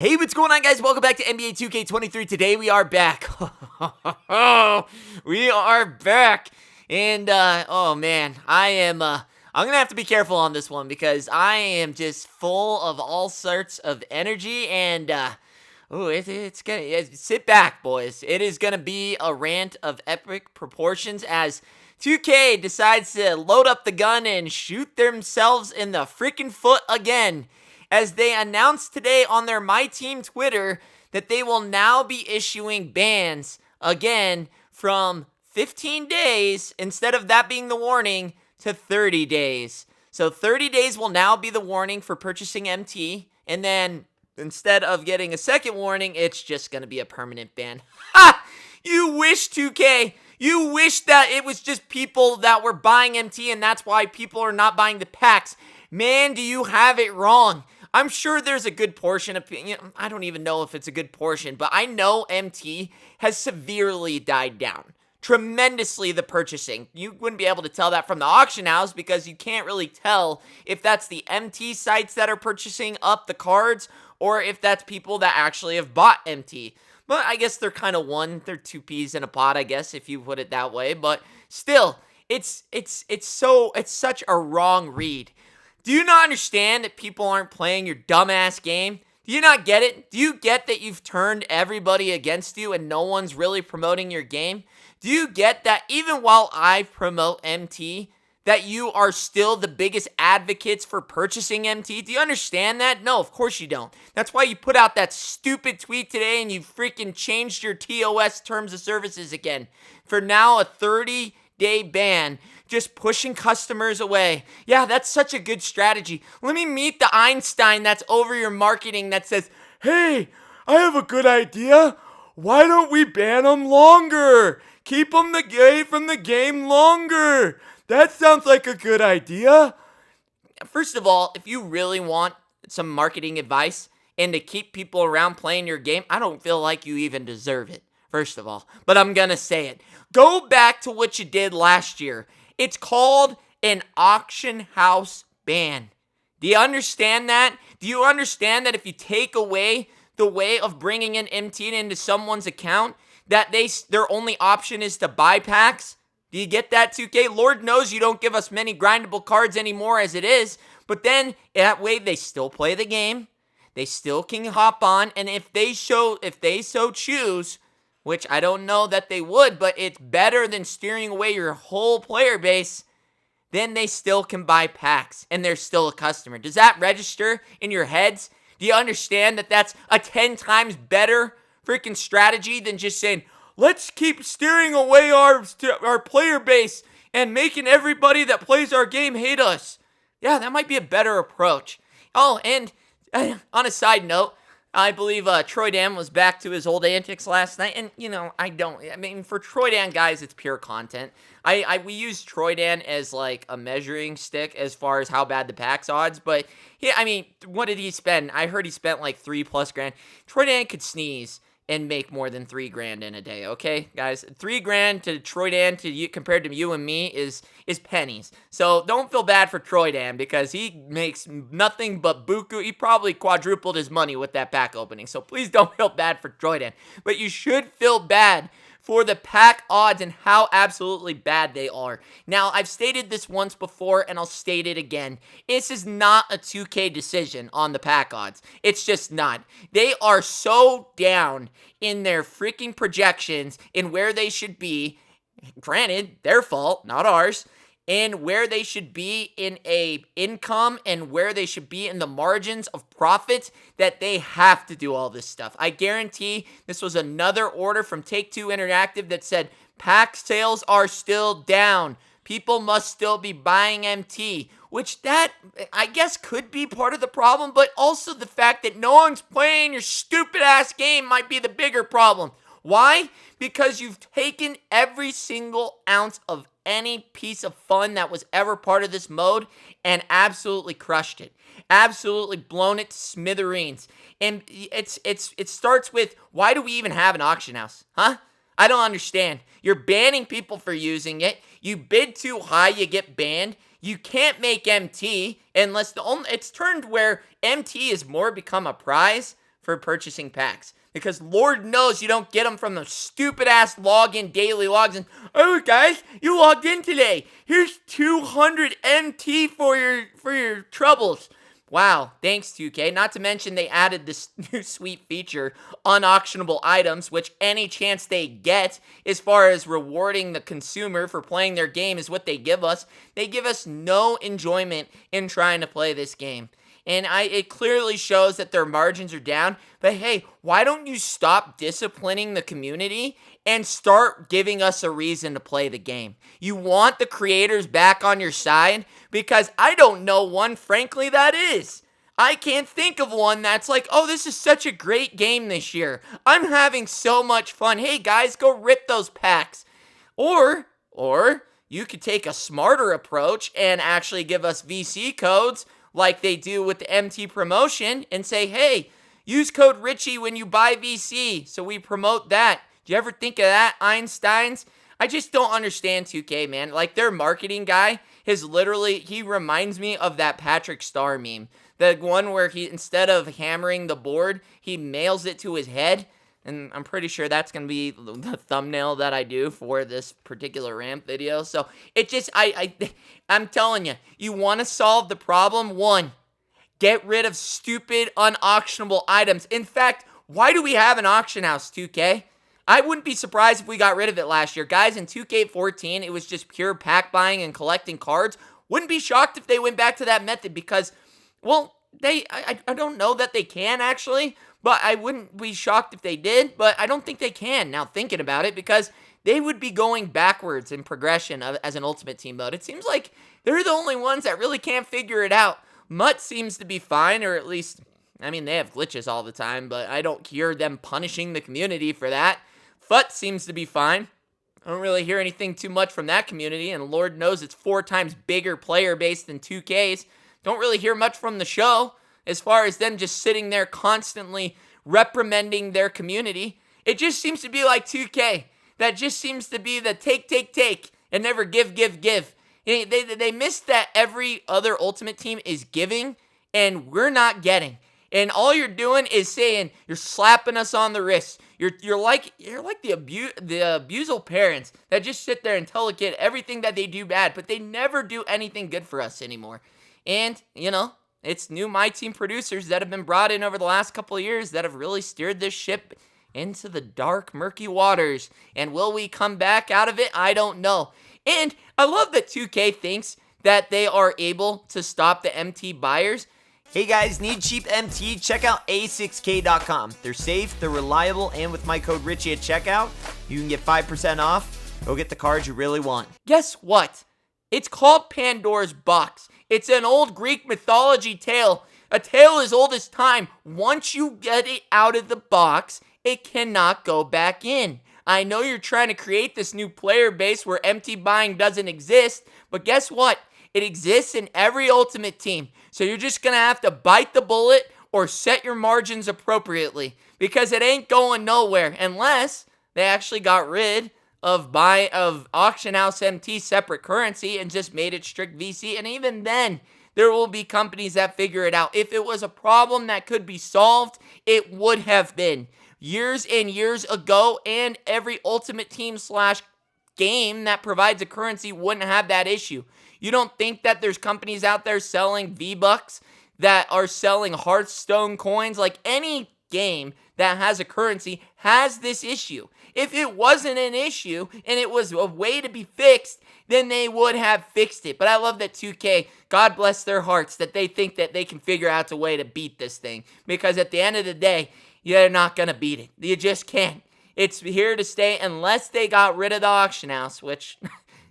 Hey, what's going on, guys? Welcome back to NBA 2K23. Today we are back. We are back. And, oh man, I'm gonna have to be careful on this one because I am just full of all sorts of energy and, sit back, boys. It is gonna be a rant of epic proportions as 2K decides to load up the gun and shoot themselves in the freaking foot again, as they announced today on their Myteam Twitter that they will now be issuing bans again from 15 days, instead of that being the warning, to 30 days. So 30 days will now be the warning for purchasing MT, and then instead of getting a second warning, it's just going to be a permanent ban. Ha! You wish, 2K. You wish that it was just people that were buying MT and that's why people are not buying the packs. Man, do you have it wrong. I'm sure there's a good portion of, I don't even know if it's a good portion, but I know MT has severely died down. Tremendously, the purchasing. You wouldn't be able to tell that from the auction house because you can't really tell if that's the MT sites that are purchasing up the cards or if that's people that actually have bought MT. But I guess they're kind of one. They're two peas in a pod, I guess, if you put it that way. But still, it's such a wrong read. Do you not understand that people aren't playing your dumbass game? Do you not get it? Do you get that you've turned everybody against you and no one's really promoting your game? Do you get that even while I promote MT, that you are still the biggest advocates for purchasing MT? Do you understand that? No, of course you don't. That's why you put out that stupid tweet today and you freaking changed your TOS terms of services again. For now, a 30-day ban, just pushing customers away. Yeah, that's such a good strategy. Let me meet the Einstein that's over your marketing that says, hey, I have a good idea. Why don't we ban them longer? Keep them away from the game longer. That sounds like a good idea. First of all, if you really want some marketing advice and to keep people around playing your game, I don't feel like you even deserve it, first of all. But I'm going to say it. Go back to what you did last year. It's called an auction house ban. Do you understand that? Do you understand that if you take away the way of bringing in MT into someone's account, that their only option is to buy packs? Do you get that, 2K? Lord knows you don't give us many grindable cards anymore as it is, but then that way they still play the game. They still can hop on, and if they so choose, which I don't know that they would, but it's better than steering away your whole player base, then they still can buy packs, and they're still a customer. Does that register in your heads? Do you understand that that's a 10 times better freaking strategy than just saying, let's keep steering away our player base and making everybody that plays our game hate us? Yeah, that might be a better approach. Oh, and on a side note, I believe Troy Dan was back to his old antics last night, and I mean, for Troy Dan guys, it's pure content. We use Troy Dan as like a measuring stick as far as how bad the packs odds, but yeah, I mean, what did he spend? I heard he spent like $3+ grand. Troy Dan could sneeze and make more than $3 grand in a day, okay, guys? $3 grand to Troy Dan to you compared to you and me is pennies. So don't feel bad for Troy Dan because he makes nothing but buku. He probably quadrupled his money with that pack opening. So please don't feel bad for Troy Dan. But you should feel bad for the pack odds and how absolutely bad they are. Now, I've stated this once before, and I'll state it again. This is not a 2K decision on the pack odds. It's just not. They are so down in their freaking projections in where they should be. Granted, their fault, not ours. And where they should be in a income and where they should be in the margins of profit, that they have to do all this stuff. I guarantee this was another order from Take-Two Interactive that said pack sales are still down. People must still be buying MT, which that, I guess, could be part of the problem, but also the fact that no one's playing your stupid ass game might be the bigger problem. Why? Because you've taken every single ounce of any piece of fun that was ever part of this mode and absolutely crushed it. Absolutely blown it to smithereens. And it starts with, why do we even have an auction house? Huh? I don't understand. You're banning people for using it. You bid too high, you get banned. You can't make MT unless it's turned where MT is more become a prize for purchasing packs. Because Lord knows you don't get them from the stupid-ass login, daily logs. Oh, guys, you logged in today. Here's 200 MT for your troubles. Wow, thanks 2K. Not to mention they added this new sweet feature, unauctionable items, which any chance they get as far as rewarding the consumer for playing their game is what they give us. They give us no enjoyment in trying to play this game. And it clearly shows that their margins are down. But hey, why don't you stop disciplining the community and start giving us a reason to play the game? You want the creators back on your side? Because I don't know one, frankly, that is. I can't think of one that's like, oh, this is such a great game this year. I'm having so much fun. Hey, guys, go rip those packs. Or you could take a smarter approach and actually give us VC codes like they do with the MT promotion and say, hey, use code Richie when you buy VC, so we promote that. Do you ever think of that, Einsteins? I just don't understand 2K, man. Like, their marketing guy he reminds me of that Patrick Star meme. The one where he, instead of hammering the board, he mails it to his head. And I'm pretty sure that's going to be the thumbnail that I do for this particular rant video. So, it just, I'm telling you, you want to solve the problem? One, get rid of stupid, unauctionable items. In fact, why do we have an auction house, 2K? I wouldn't be surprised if we got rid of it last year. Guys, in 2K14, it was just pure pack buying and collecting cards. Wouldn't be shocked if they went back to that method because, well, I don't know that they can, actually. But I wouldn't be shocked if they did, but I don't think they can now thinking about it because they would be going backwards in progression as an Ultimate Team mode. It seems like they're the only ones that really can't figure it out. Mutt seems to be fine, or at least, I mean, they have glitches all the time, but I don't hear them punishing the community for that. Fut seems to be fine. I don't really hear anything too much from that community, and Lord knows it's 4 times bigger player base than 2K's. Don't really hear much from the show. As far as them just sitting there constantly reprimanding their community. It just seems to be like 2K. That just seems to be the take, and never give. They miss that every other Ultimate Team is giving, and we're not getting. And all you're doing is saying, you're slapping us on the wrist. You're like the abusal parents that just sit there and tell a kid everything that they do bad, but they never do anything good for us anymore. And, you know, it's new Myteam producers that have been brought in over the last couple of years that have really steered this ship into the dark, murky waters. And will we come back out of it? I don't know. And I love that 2K thinks that they are able to stop the MT buyers. Hey guys, need cheap MT? Check out A6K.com. They're safe, they're reliable, and with my code Richie at checkout, you can get 5% off. Go get the cards you really want. Guess what? It's called Pandora's Box. It's an old Greek mythology tale. A tale as old as time. Once you get it out of the box, it cannot go back in. I know you're trying to create this new player base where MT buying doesn't exist, but guess what? It exists in every Ultimate Team. So you're just going to have to bite the bullet or set your margins appropriately because it ain't going nowhere unless they actually got rid of auction house MT separate currency and just made it strict VC. And even then, there will be companies that figure it out. If it was a problem that could be solved, it would have been years and years ago, and every Ultimate Team / game that provides a currency wouldn't have that issue. You don't think that there's companies out there selling V-Bucks that are selling Hearthstone coins? Like, any game that has a currency has this issue. If it wasn't an issue and it was a way to be fixed, then they would have fixed it. But I love that 2K, God bless their hearts, that they think that they can figure out a way to beat this thing. Because at the end of the day, you're not going to beat it. You just can't. It's here to stay unless they got rid of the auction house, which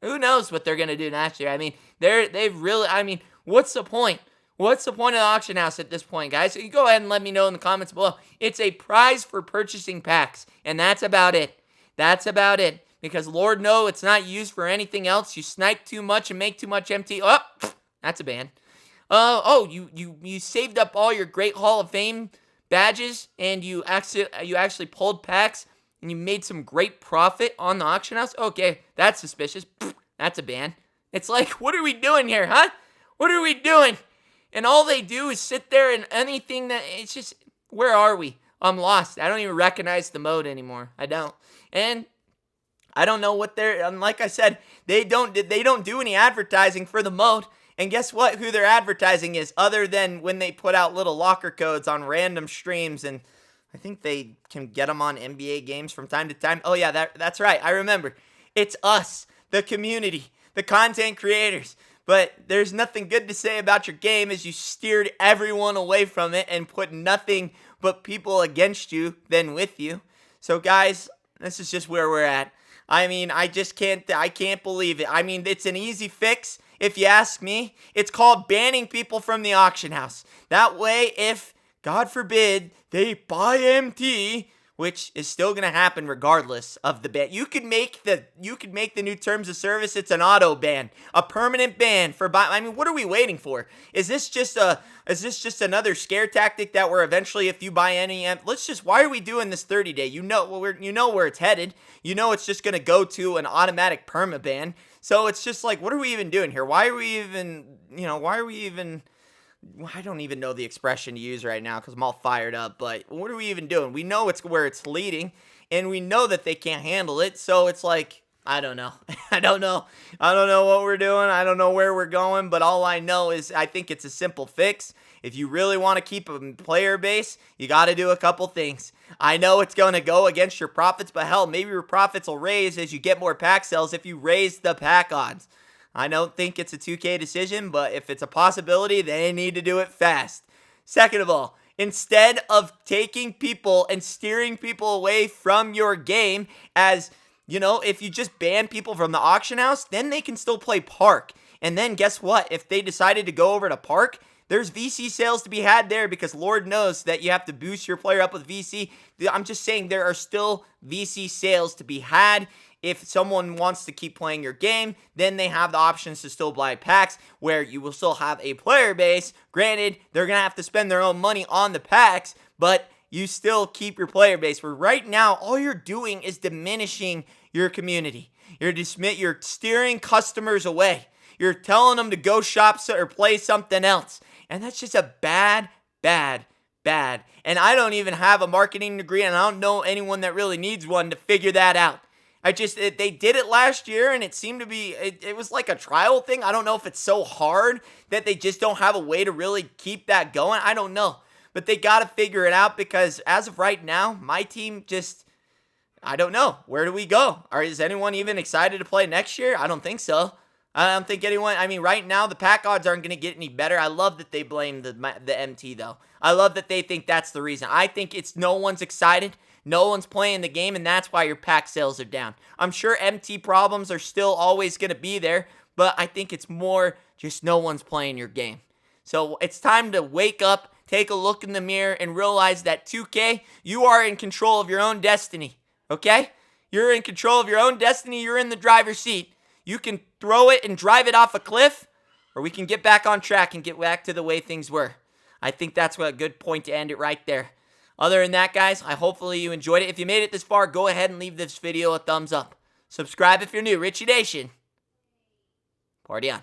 who knows what they're going to do next year. I mean, what's the point? What's the point of the auction house at this point, guys? So you go ahead and let me know in the comments below. It's a prize for purchasing packs, and that's about it. That's about it. Because Lord knows it's not used for anything else. You snipe too much and make too much MT. Oh, that's a ban. You saved up all your great Hall of Fame badges, and you actually pulled packs, and you made some great profit on the auction house. Okay, that's suspicious. That's a ban. It's like, what are we doing here, huh? What are we doing? And all they do is sit there and anything that, it's just, Where are we? I'm lost. I don't even recognize the mode anymore. I don't. And I don't know what they're, like I said, they don't do any advertising for the mode. And guess what? Who their advertising is, other than when they put out little locker codes on random streams, and I think they can get them on NBA games from time to time. Oh yeah, that's right. I remember. It's us, the community, the content creators. But there's nothing good to say about your game as you steered everyone away from it and put nothing but people against you than with you. So guys, this is just where we're at. I mean, I can't believe it. I mean, it's an easy fix. If you ask me, it's called banning people from the auction house. That way, if, God forbid, they buy MT, which is still going to happen regardless of the ban. You could make the new terms of service, it's an auto ban, a permanent ban for buy. I mean, what are we waiting for? Is this just another scare tactic that we're eventually, if you buy any, why are we doing this 30-day? You know where it's headed. You know it's just going to go to an automatic perma ban. So it's just like, what are we even doing here? Why are we even, I don't even know the expression to use right now because I'm all fired up, but what are we even doing? We know it's where it's leading, and we know that they can't handle it, so it's like, I don't know. I don't know what we're doing. I don't know where we're going, but all I know is I think it's a simple fix. If you really want to keep a player base, you got to do a couple things. I know it's going to go against your profits, but hell, maybe your profits will raise as you get more pack sales if you raise the pack odds. I don't think it's a 2K decision, but if it's a possibility, they need to do it fast. Second of all, instead of taking people and steering people away from your game, as, if you just ban people from the auction house, then they can still play Park. And then guess what? If they decided to go over to Park, there's VC sales to be had there because Lord knows that you have to boost your player up with VC. I'm just saying there are still VC sales to be had. If someone wants to keep playing your game, then they have the options to still buy packs where you will still have a player base. Granted, they're going to have to spend their own money on the packs, but you still keep your player base. Where right now, all you're doing is diminishing your community. You're steering customers away. You're telling them to go shop or play something else. And that's just a bad. And I don't even have a marketing degree, and I don't know anyone that really needs one to figure that out. They did it last year, and it seemed to be, it was like a trial thing. I don't know if it's so hard that they just don't have a way to really keep that going. I don't know. But they got to figure it out because as of right now, my team just, I don't know. Where do we go? Is anyone even excited to play next year? I don't think so. I don't think anyone, right now, the pack odds aren't going to get any better. I love that they blame the MT, though. I love that they think that's the reason. I think it's no one's excited. No one's playing the game, and that's why your pack sales are down. I'm sure MT problems are still always going to be there, but I think it's more just no one's playing your game. So it's time to wake up, take a look in the mirror, and realize that 2K, you are in control of your own destiny, okay? You're in control of your own destiny. You're in the driver's seat. You can throw it and drive it off a cliff, or we can get back on track and get back to the way things were. I think that's a good point to end it right there. Other than that, guys, hopefully you enjoyed it. If you made it this far, go ahead and leave this video a thumbs up. Subscribe if you're new. Richie Nation. Party on.